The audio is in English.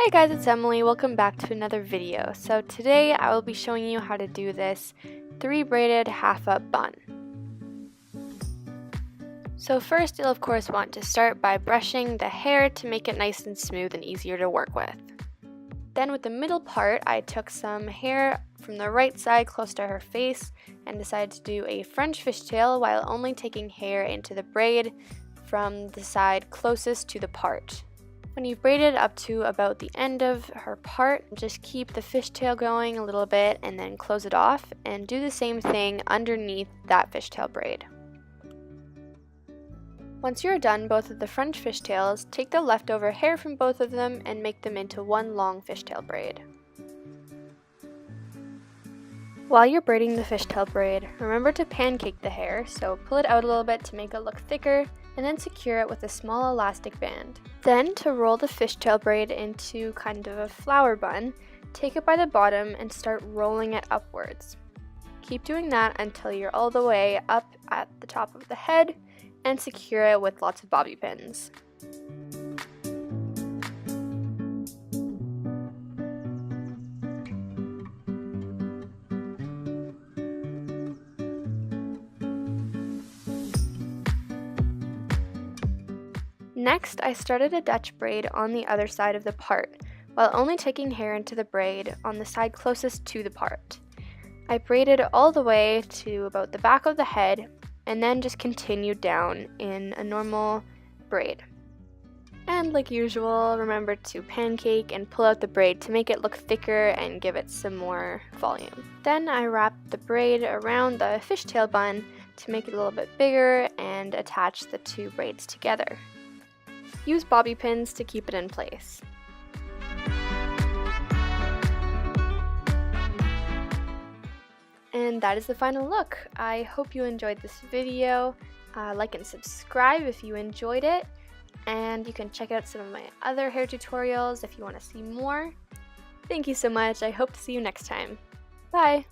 Hey guys, it's Emily. Welcome back to another video. So today I will be showing you how to do this 3 braided half up bun. So first you'll of course want to start by brushing the hair to make it nice and smooth and easier to work with. Then with the middle part, I took some hair from the right side close to her face and decided to do a French fishtail while only taking hair into the braid from the side closest to the part. When you've braided up to about the end of her part, just keep the fishtail going a little bit and then close it off and do the same thing underneath that fishtail braid. Once you're done both of the French fishtails, take the leftover hair from both of them and make them into one long fishtail braid. While you're braiding the fishtail braid, remember to pancake the hair, so pull it out a little bit to make it look thicker, and then secure it with a small elastic band. Then, to roll the fishtail braid into kind of a flower bun, take it by the bottom and start rolling it upwards. Keep doing that until you're all the way up at the top of the head, and secure it with lots of bobby pins. Next, I started a Dutch braid on the other side of the part, while only taking hair into the braid on the side closest to the part. I braided all the way to about the back of the head, and then just continued down in a normal braid. And like usual, remember to pancake and pull out the braid to make it look thicker and give it some more volume. Then I wrapped the braid around the fishtail bun to make it a little bit bigger and attach the two braids together. Use bobby pins to keep it in place. And that is the final look. I hope you enjoyed this video. Like and subscribe if you enjoyed it. And you can check out some of my other hair tutorials if you want to see more. Thank you so much. I hope to see you next time. Bye!